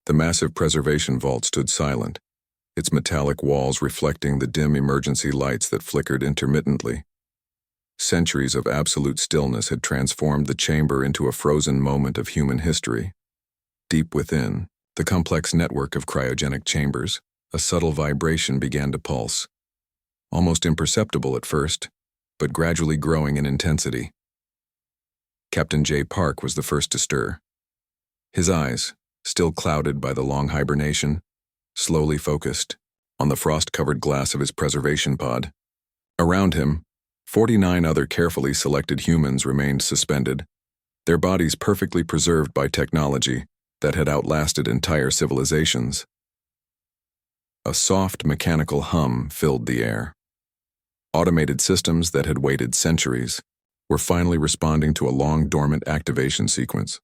The massive preservation vault stood silent, its metallic walls reflecting the dim emergency lights that flickered intermittently. Centuries of absolute stillness had transformed the chamber into a frozen moment of human history. Deep within, the complex network of cryogenic chambers, a subtle vibration began to pulse. Almost imperceptible at first, but gradually growing in intensity. Captain J. Park was the first to stir. His eyes, still clouded by the long hibernation, slowly focused on the frost-covered glass of his preservation pod. Around him, 49 other carefully selected humans remained suspended, their bodies perfectly preserved by technology that had outlasted entire civilizations. A soft mechanical hum filled the air. Automated systems that had waited centuries were finally responding to a long dormant activation sequence.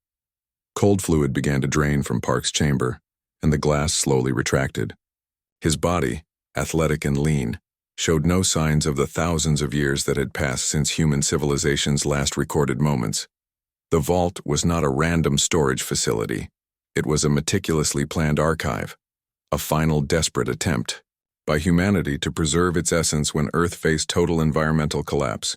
Cold fluid began to drain from Park's chamber, and the glass slowly retracted. His body, athletic and lean, showed no signs of the thousands of years that had passed since human civilization's last recorded moments. The vault was not a random storage facility. It was a meticulously planned archive, a final desperate attempt by humanity to preserve its essence when Earth faced total environmental collapse.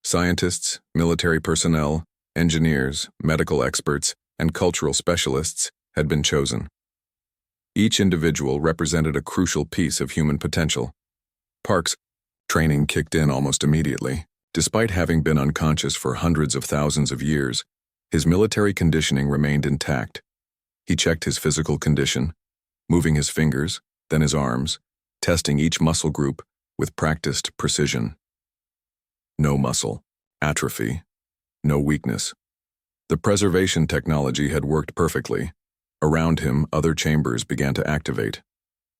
Scientists, military personnel, engineers, medical experts, and cultural specialists had been chosen. Each individual represented a crucial piece of human potential. Park's training kicked in almost immediately. Despite having been unconscious for hundreds of thousands of years, his military conditioning remained intact. He checked his physical condition, moving his fingers, then his arms, testing each muscle group with practiced precision. No muscle atrophy, no weakness. The preservation technology had worked perfectly. Around him, other chambers began to activate.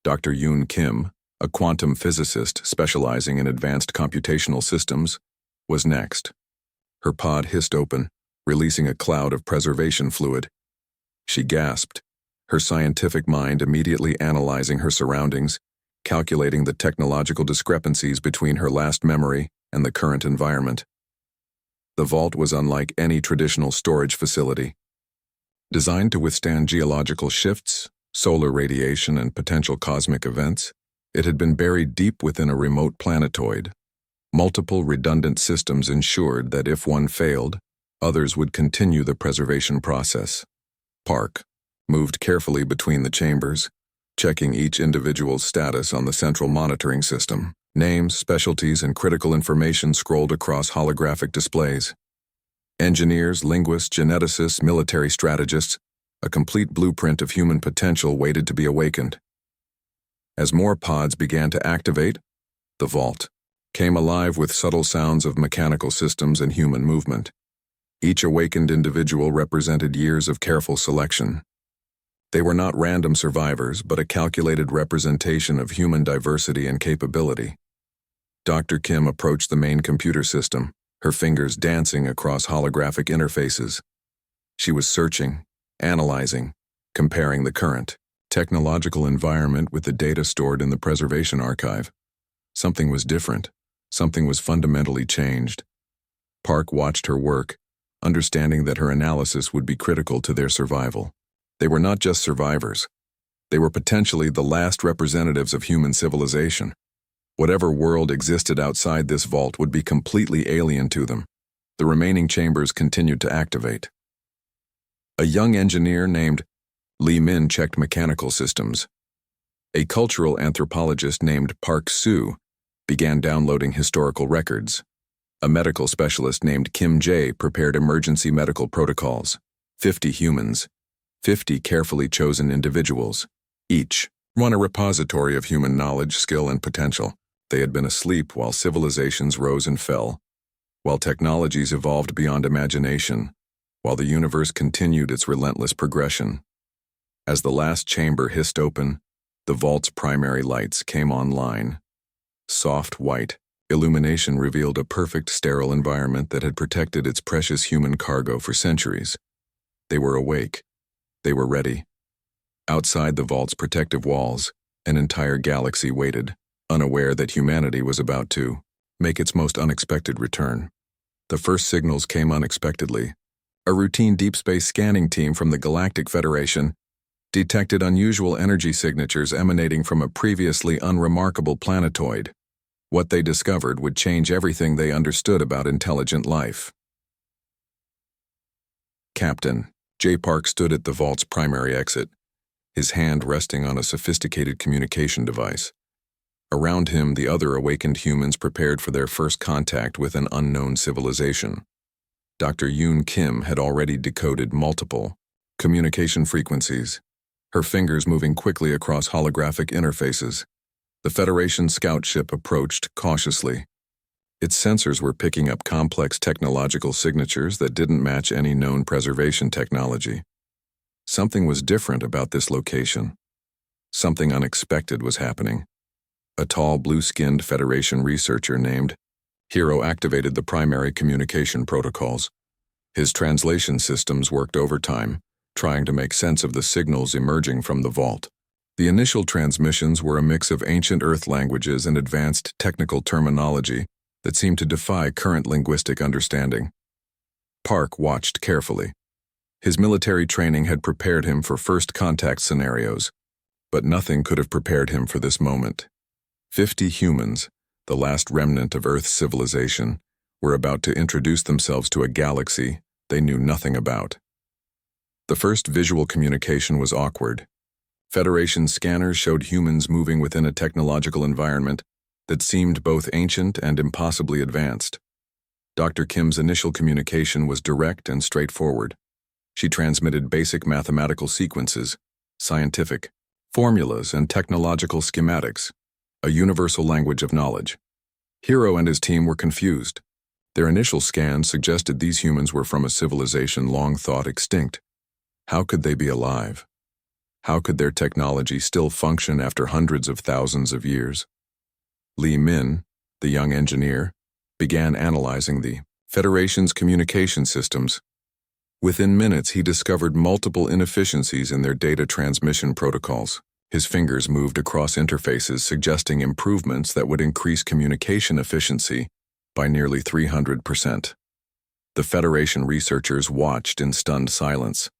Dr. Yoon Kim, a quantum physicist specializing in advanced computational systems, was next. Her pod hissed open, releasing a cloud of preservation fluid. She gasped, her scientific mind immediately analyzing her surroundings, calculating the technological discrepancies between her last memory and the current environment. The vault was unlike any traditional storage facility. Designed to withstand geological shifts, solar radiation, and potential cosmic events, it had been buried deep within a remote planetoid. Multiple redundant systems ensured that if one failed, others would continue the preservation process. Park moved carefully between the chambers, checking each individual's status on the central monitoring system. Names, specialties, and critical information scrolled across holographic displays. Engineers, linguists, geneticists, military strategists, a complete blueprint of human potential waited to be awakened. As more pods began to activate, the vault came alive with subtle sounds of mechanical systems and human movement. Each awakened individual represented years of careful selection. They were not random survivors, but a calculated representation of human diversity and capability. Dr. Kim approached the main computer system, her fingers dancing across holographic interfaces. She was searching, analyzing, comparing the current technological environment with the data stored in the preservation archive. Something was different. Something was fundamentally changed. Park watched her work, understanding that her analysis would be critical to their survival. They were not just survivors. They were potentially the last representatives of human civilization. Whatever world existed outside this vault would be completely alien to them. The remaining chambers continued to activate. A young engineer named Li Min checked mechanical systems. A cultural anthropologist named Park Soo began downloading historical records. A medical specialist named Kim Jae prepared emergency medical protocols. 50 humans, 50 carefully chosen individuals, each run a repository of human knowledge, skill, and potential. They had been asleep while civilizations rose and fell, while technologies evolved beyond imagination, while the universe continued its relentless progression. As the last chamber hissed open, the vault's primary lights came online. Soft white illumination revealed a perfect sterile environment that had protected its precious human cargo for centuries. They were awake. They were ready. Outside the vault's protective walls, an entire galaxy waited, unaware that humanity was about to make its most unexpected return. The first signals came unexpectedly. A routine deep space scanning team from the Galactic Federation detected unusual energy signatures emanating from a previously unremarkable planetoid. What they discovered would change everything they understood about intelligent life. Captain J. Park stood at the vault's primary exit, his hand resting on a sophisticated communication device. Around him, the other awakened humans prepared for their first contact with an unknown civilization. Dr. Yoon Kim had already decoded multiple communication frequencies, her fingers moving quickly across holographic interfaces. The Federation scout ship approached cautiously. Its sensors were picking up complex technological signatures that didn't match any known preservation technology. Something was different about this location. Something unexpected was happening. A tall, blue-skinned Federation researcher named Hero activated the primary communication protocols. His translation systems worked overtime, trying to make sense of the signals emerging from the vault. The initial transmissions were a mix of ancient Earth languages and advanced technical terminology that seemed to defy current linguistic understanding. Park watched carefully. His military training had prepared him for first contact scenarios, but nothing could have prepared him for this moment. 50 humans, the last remnant of Earth's civilization, were about to introduce themselves to a galaxy they knew nothing about. The first visual communication was awkward. Federation scanners showed humans moving within a technological environment that seemed both ancient and impossibly advanced. Dr. Kim's initial communication was direct and straightforward. She transmitted basic mathematical sequences, scientific formulas, and technological schematics, a universal language of knowledge. Hero and his team were confused. Their initial scans suggested these humans were from a civilization long thought extinct. How could they be alive? How could their technology still function after hundreds of thousands of years? Lee Min, the young engineer, began analyzing the Federation's communication systems. Within minutes, he discovered multiple inefficiencies in their data transmission protocols. His fingers moved across interfaces, suggesting improvements that would increase communication efficiency by nearly 300%. The Federation researchers watched in stunned silence.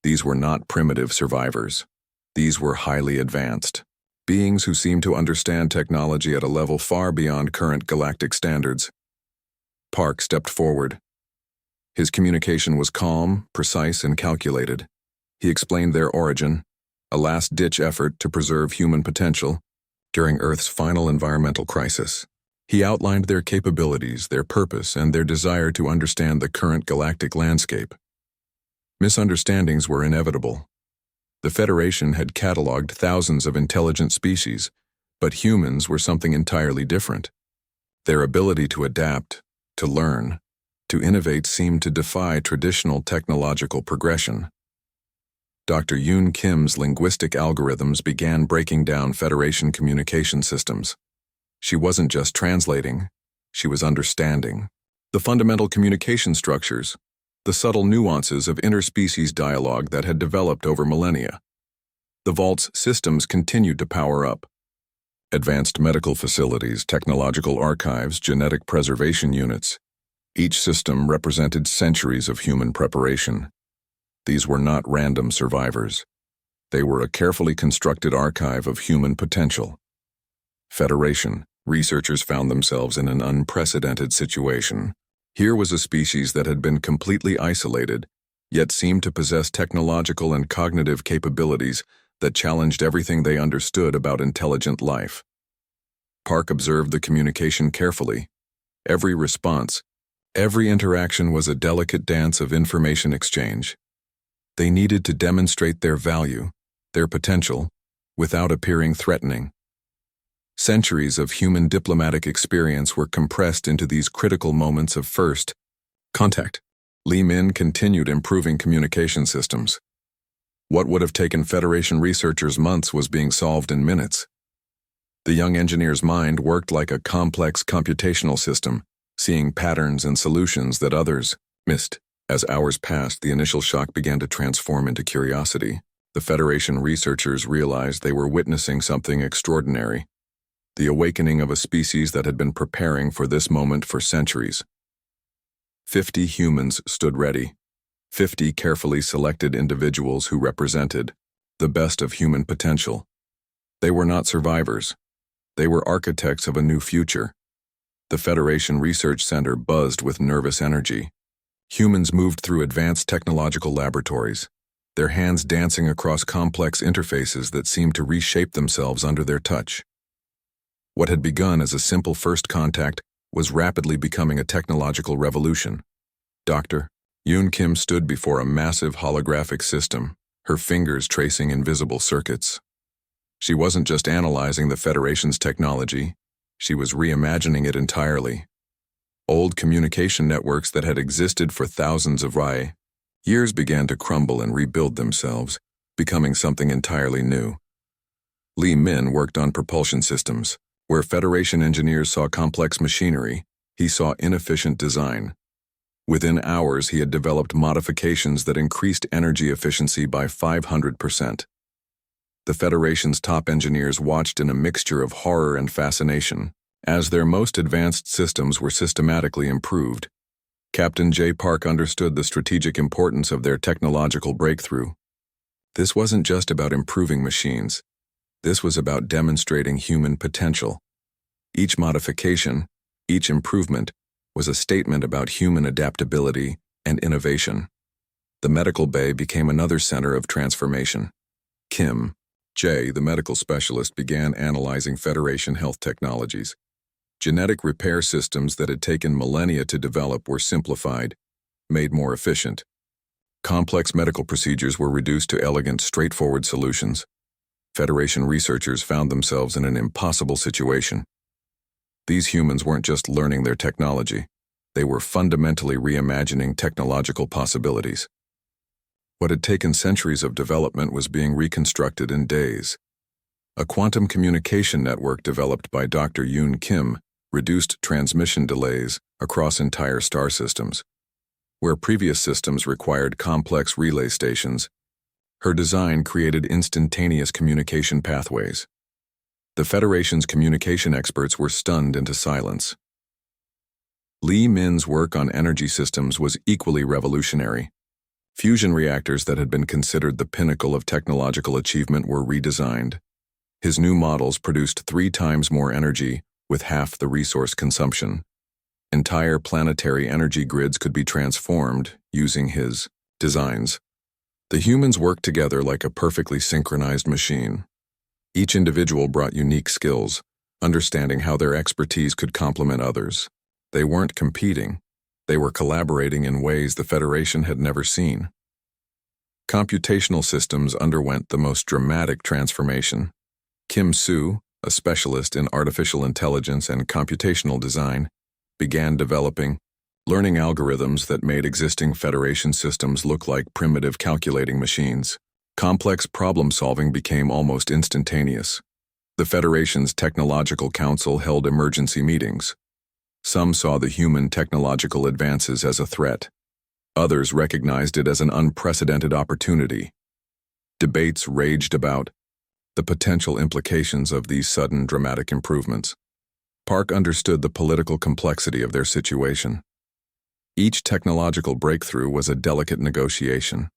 These were not primitive survivors. These were highly advanced beings who seemed to understand technology at a level far beyond current galactic standards. Park stepped forward. His communication was calm, precise, and calculated. He explained their origin, a last-ditch effort to preserve human potential during Earth's final environmental crisis. He outlined their capabilities, their purpose, and their desire to understand the current galactic landscape. Misunderstandings were inevitable. The Federation had cataloged thousands of intelligent species, but humans were something entirely different. Their ability to adapt, to learn, to innovate seemed to defy traditional technological progression. Dr. Yoon Kim's linguistic algorithms began breaking down Federation communication systems. She wasn't just translating, she was understanding. The fundamental communication structures, the subtle nuances of interspecies dialogue that had developed over millennia. The Vault's systems continued to power up. Advanced medical facilities, technological archives, genetic preservation units. Each system represented centuries of human preparation. These were not random survivors. They were a carefully constructed archive of human potential. Federation, researchers found themselves in an unprecedented situation. Here was a species that had been completely isolated, yet seemed to possess technological and cognitive capabilities that challenged everything they understood about intelligent life. Park observed the communication carefully. Every response, every interaction was a delicate dance of information exchange. They needed to demonstrate their value, their potential, without appearing threatening. Centuries of human diplomatic experience were compressed into these critical moments of first contact. Lee Min continued improving communication systems. What would have taken Federation researchers months was being solved in minutes. The young engineer's mind worked like a complex computational system, seeing patterns and solutions that others missed. As hours passed, the initial shock began to transform into curiosity. The Federation researchers realized they were witnessing something extraordinary. The awakening of a species that had been preparing for this moment for centuries. 50 humans stood ready. 50 carefully selected individuals who represented the best of human potential. They were not survivors. They were architects of a new future. The Federation Research Center buzzed with nervous energy. Humans moved through advanced technological laboratories, their hands dancing across complex interfaces that seemed to reshape themselves under their touch. What had begun as a simple first contact was rapidly becoming a technological revolution. Dr. Yoon Kim stood before a massive holographic system, her fingers tracing invisible circuits. She wasn't just analyzing the Federation's technology, she was reimagining it entirely. Old communication networks that had existed for thousands of years began to crumble and rebuild themselves, becoming something entirely new. Lee Min worked on propulsion systems. Where Federation engineers saw complex machinery, he saw inefficient design. Within hours, he had developed modifications that increased energy efficiency by 500%. The Federation's top engineers watched in a mixture of horror and fascination, as their most advanced systems were systematically improved. Captain J. Park understood the strategic importance of their technological breakthrough. This wasn't just about improving machines. This was about demonstrating human potential. Each modification, each improvement, was a statement about human adaptability and innovation. The medical bay became another center of transformation. Kim J., the medical specialist, began analyzing Federation health technologies. Genetic repair systems that had taken millennia to develop were simplified, made more efficient. Complex medical procedures were reduced to elegant, straightforward solutions. Federation researchers found themselves in an impossible situation. These humans weren't just learning their technology, they were fundamentally reimagining technological possibilities. What had taken centuries of development was being reconstructed in days. A quantum communication network developed by Dr. Yoon Kim reduced transmission delays across entire star systems. Where previous systems required complex relay stations, her design created instantaneous communication pathways. The Federation's communication experts were stunned into silence. Lee Min's work on energy systems was equally revolutionary. Fusion reactors that had been considered the pinnacle of technological achievement were redesigned. His new models produced 3 times more energy with half the resource consumption. Entire planetary energy grids could be transformed using his designs. The humans worked together like a perfectly synchronized machine. Each individual brought unique skills, understanding how their expertise could complement others. They weren't competing. They were collaborating in ways the Federation had never seen. Computational systems underwent the most dramatic transformation. Kim Soo, a specialist in artificial intelligence and computational design, began developing learning algorithms that made existing Federation systems look like primitive calculating machines. Complex problem-solving became almost instantaneous. The Federation's Technological Council held emergency meetings. Some saw the human technological advances as a threat. Others recognized it as an unprecedented opportunity. Debates raged about the potential implications of these sudden dramatic improvements. Park understood the political complexity of their situation. Each technological breakthrough was a delicate negotiation.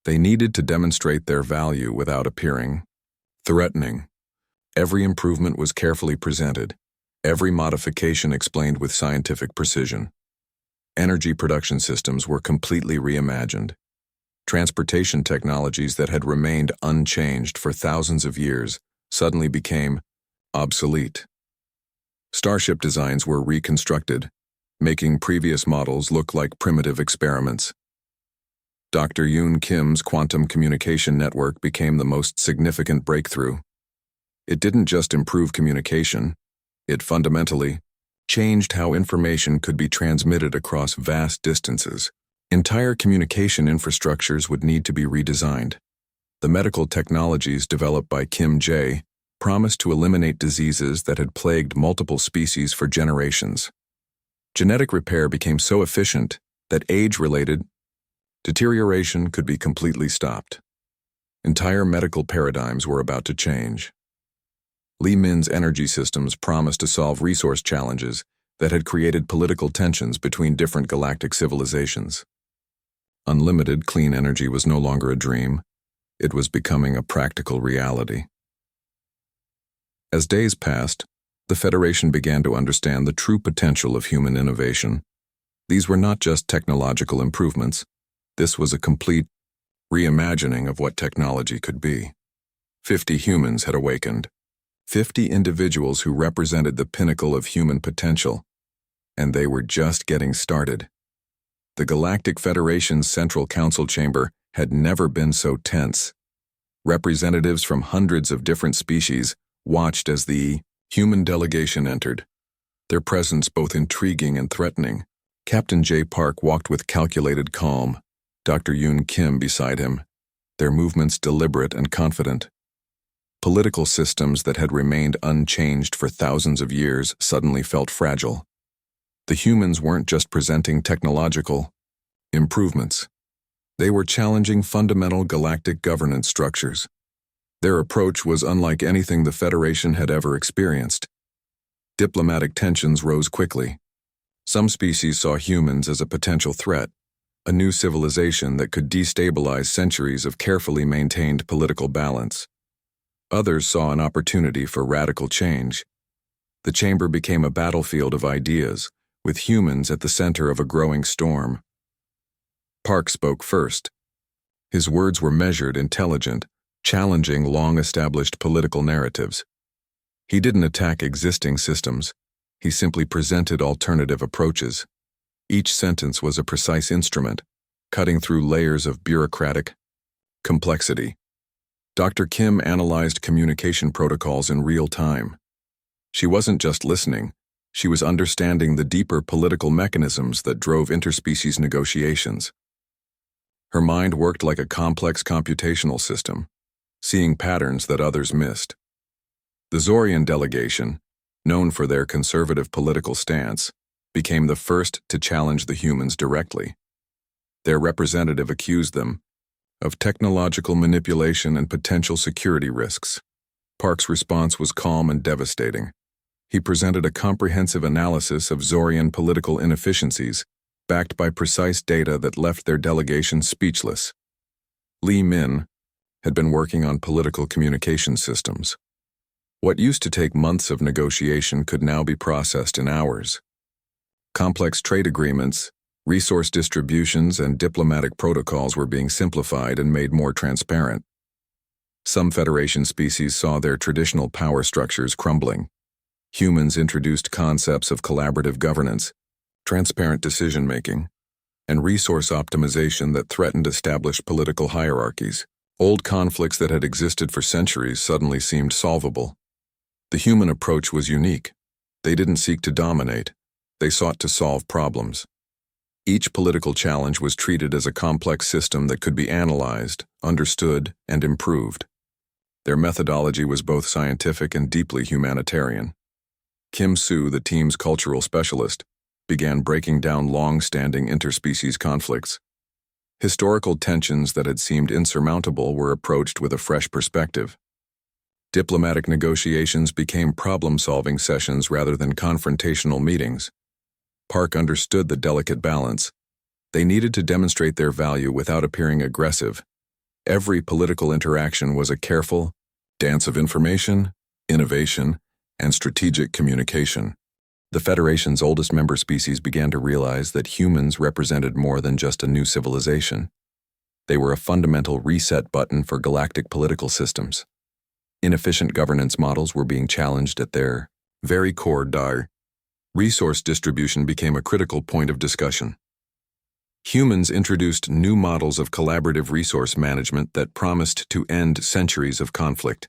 They needed to demonstrate their value without appearing threatening. Every improvement was carefully presented, every modification explained with scientific precision. Energy production systems were completely reimagined. Transportation technologies that had remained unchanged for thousands of years suddenly became obsolete. Starship designs were reconstructed, making previous models look like primitive experiments. Dr. Yoon Kim's quantum communication network became the most significant breakthrough. It didn't just improve communication, it fundamentally changed how information could be transmitted across vast distances. Entire communication infrastructures would need to be redesigned. The medical technologies developed by Kim J. promised to eliminate diseases that had plagued multiple species for generations. Genetic repair became so efficient that age-related deterioration could be completely stopped. Entire medical paradigms were about to change. Lee Min's energy systems promised to solve resource challenges that had created political tensions between different galactic civilizations. Unlimited clean energy was no longer a dream. It was becoming a practical reality. As days passed, the Federation began to understand the true potential of human innovation. These were not just technological improvements. This was a complete reimagining of what technology could be. 50 humans had awakened. 50 individuals who represented the pinnacle of human potential. And they were just getting started. The Galactic Federation's Central Council chamber had never been so tense. Representatives from hundreds of different species watched as the human delegation entered, their presence both intriguing and threatening. Captain J. Park walked with calculated calm, Dr. Yoon Kim beside him, their movements deliberate and confident. Political systems that had remained unchanged for thousands of years suddenly felt fragile. The humans weren't just presenting technological improvements. They were challenging fundamental galactic governance structures. Their approach was unlike anything the Federation had ever experienced. Diplomatic tensions rose quickly. Some species saw humans as a potential threat, a new civilization that could destabilize centuries of carefully maintained political balance. Others saw an opportunity for radical change. The chamber became a battlefield of ideas, with humans at the center of a growing storm. Park spoke first. His words were measured, intelligent, challenging long-established political narratives. He didn't attack existing systems. He simply presented alternative approaches. Each sentence was a precise instrument, cutting through layers of bureaucratic complexity. Dr. Kim analyzed communication protocols in real time. She wasn't just listening. She was understanding the deeper political mechanisms that drove interspecies negotiations. Her mind worked like a complex computational system, seeing patterns that others missed. The Zorian delegation, known for their conservative political stance, became the first to challenge the humans directly. Their representative accused them of technological manipulation and potential security risks. Park's response was calm and devastating. He presented a comprehensive analysis of Zorian political inefficiencies, backed by precise data that left their delegation speechless. Li Min had been working on political communication systems. What used to take months of negotiation could now be processed in hours. Complex trade agreements, resource distributions, and diplomatic protocols were being simplified and made more transparent. Some Federation species saw their traditional power structures crumbling. Humans introduced concepts of collaborative governance, transparent decision-making, and resource optimization that threatened established political hierarchies. Old conflicts that had existed for centuries suddenly seemed solvable. The human approach was unique. They didn't seek to dominate. They sought to solve problems. Each political challenge was treated as a complex system that could be analyzed, understood, and improved. Their methodology was both scientific and deeply humanitarian. Kim Soo, the team's cultural specialist, began breaking down long-standing interspecies conflicts. Historical tensions that had seemed insurmountable were approached with a fresh perspective. Diplomatic negotiations became problem-solving sessions rather than confrontational meetings. Park understood the delicate balance. They needed to demonstrate their value without appearing aggressive. Every political interaction was a careful dance of information, innovation, and strategic communication. The Federation's oldest member species began to realize that humans represented more than just a new civilization. They were a fundamental reset button for galactic political systems. Inefficient governance models were being challenged at their very core. Resource distribution became a critical point of discussion. Humans introduced new models of collaborative resource management that promised to end centuries of conflict.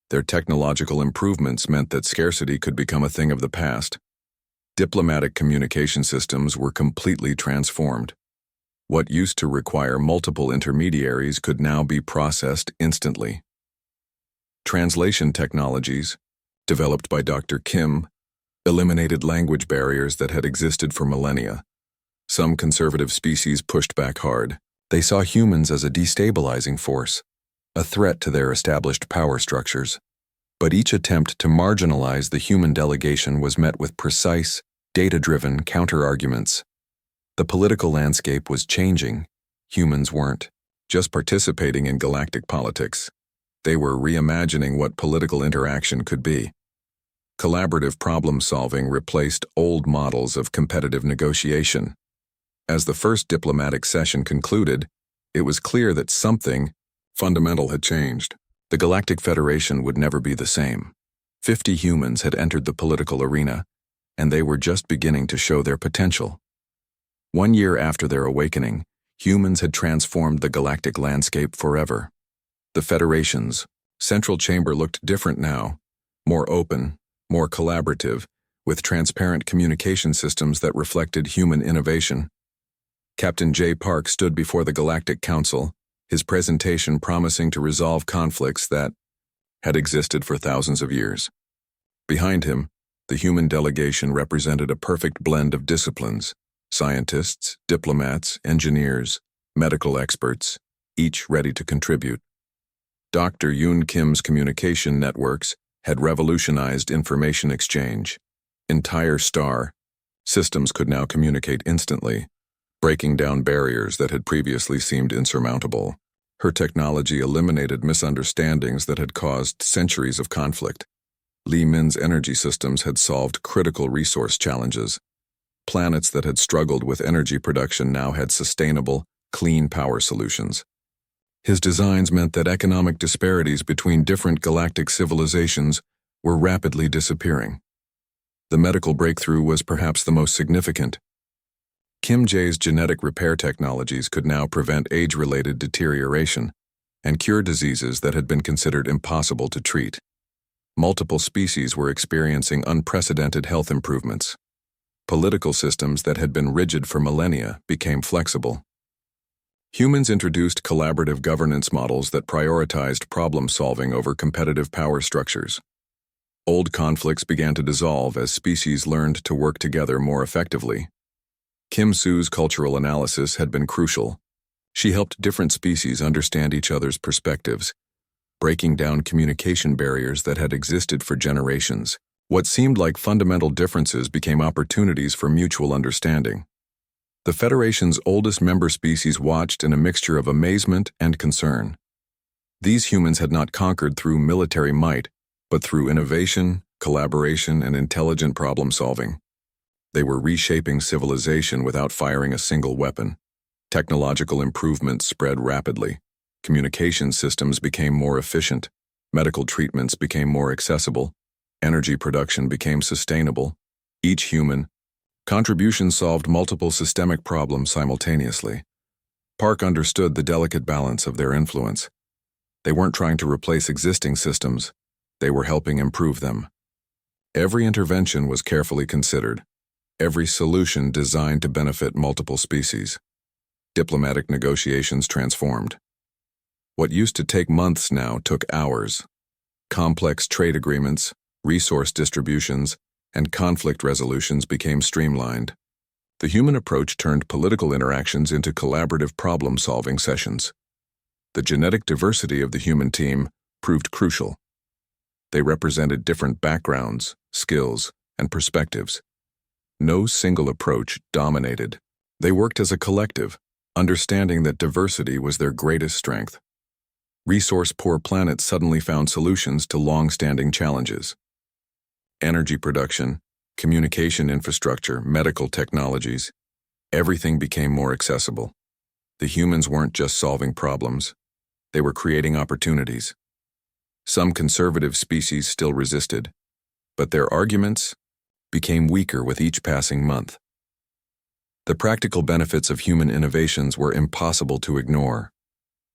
Their technological improvements meant that scarcity could become a thing of the past. Diplomatic communication systems were completely transformed. What used to require multiple intermediaries could now be processed instantly. Translation technologies, developed by Dr. Kim, eliminated language barriers that had existed for millennia. Some conservative species pushed back hard. They saw humans as a destabilizing force, a threat to their established power structures. But each attempt to marginalize the human delegation was met with precise, data-driven counter-arguments. The political landscape was changing. Humans weren't. just participating in galactic politics. They were reimagining what political interaction could be. Collaborative problem-solving replaced old models of competitive negotiation. As the first diplomatic session concluded, it was clear that something fundamental had changed. The Galactic Federation would never be the same. 50 humans had entered the political arena, and they were just beginning to show their potential. 1 year after their awakening, humans had transformed the galactic landscape forever. The Federation's central chamber looked different now, more open, more collaborative, with transparent communication systems that reflected human innovation. Captain J. Park stood before the Galactic Council, his presentation promising to resolve conflicts that had existed for thousands of years. Behind him, the human delegation represented a perfect blend of disciplines: scientists, diplomats, engineers, medical experts, each ready to contribute. Dr. Yoon Kim's communication networks had revolutionized information exchange. Entire star systems could now communicate instantly, breaking down barriers that had previously seemed insurmountable. Her technology eliminated misunderstandings that had caused centuries of conflict. Li Min's energy systems had solved critical resource challenges. Planets that had struggled with energy production now had sustainable, clean power solutions. His designs meant that economic disparities between different galactic civilizations were rapidly disappearing. The medical breakthrough was perhaps the most significant. Kim J's genetic repair technologies could now prevent age-related deterioration and cure diseases that had been considered impossible to treat. Multiple species were experiencing unprecedented health improvements. Political systems that had been rigid for millennia became flexible. Humans introduced collaborative governance models that prioritized problem-solving over competitive power structures. Old conflicts began to dissolve as species learned to work together more effectively. Kim Su's cultural analysis had been crucial. She helped different species understand each other's perspectives, breaking down communication barriers that had existed for generations. What seemed like fundamental differences became opportunities for mutual understanding. The Federation's oldest member species watched in a mixture of amazement and concern. These humans had not conquered through military might, but through innovation, collaboration, and intelligent problem-solving. They were reshaping civilization without firing a single weapon. Technological improvements spread rapidly. Communication systems became more efficient. Medical treatments became more accessible. Energy production became sustainable. Each human contribution solved multiple systemic problems simultaneously. Park understood the delicate balance of their influence. They weren't trying to replace existing systems. They were helping improve them. Every intervention was carefully considered. Every solution designed to benefit multiple species. Diplomatic negotiations transformed. What used to take months now took hours. Complex trade agreements, resource distributions, and conflict resolutions became streamlined. The human approach turned political interactions into collaborative problem-solving sessions. The genetic diversity of the human team proved crucial. They represented different backgrounds, skills, and perspectives. No single approach dominated. They worked as a collective, understanding that diversity was their greatest strength. Resource-poor planets suddenly found solutions to long-standing challenges. Energy production, communication infrastructure, medical technologies, everything became more accessible. The humans weren't just solving problems, they were creating opportunities. Some conservative species still resisted, but their arguments became weaker with each passing month. The practical benefits of human innovations were impossible to ignore.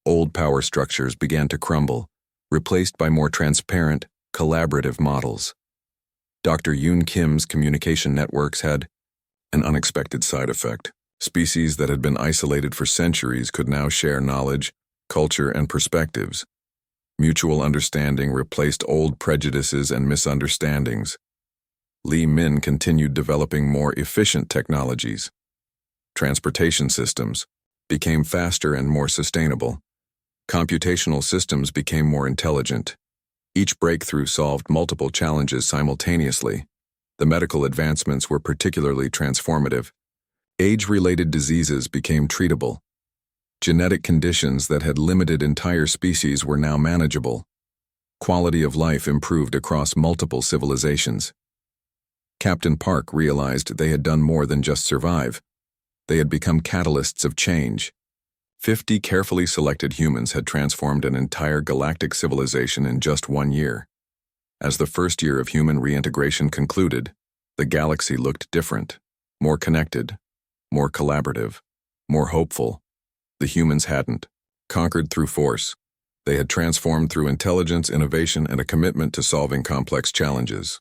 Old power structures began to crumble, replaced by more transparent, collaborative models. Dr. Yoon Kim's communication networks had an unexpected side effect. Species that had been isolated for centuries could now share knowledge, culture, and perspectives. Mutual understanding replaced old prejudices and misunderstandings. Li Min continued developing more efficient technologies. Transportation systems became faster and more sustainable. Computational systems became more intelligent. Each breakthrough solved multiple challenges simultaneously. The medical advancements were particularly transformative. Age-related diseases became treatable. Genetic conditions that had limited entire species were now manageable. Quality of life improved across multiple civilizations. Captain Park realized they had done more than just survive. They had become catalysts of change. 50 carefully selected humans had transformed an entire galactic civilization in just 1 year. As the first year of human reintegration concluded, the galaxy looked different, more connected, more collaborative, more hopeful. The humans hadn't conquered through force. They had transformed through intelligence, innovation, and a commitment to solving complex challenges.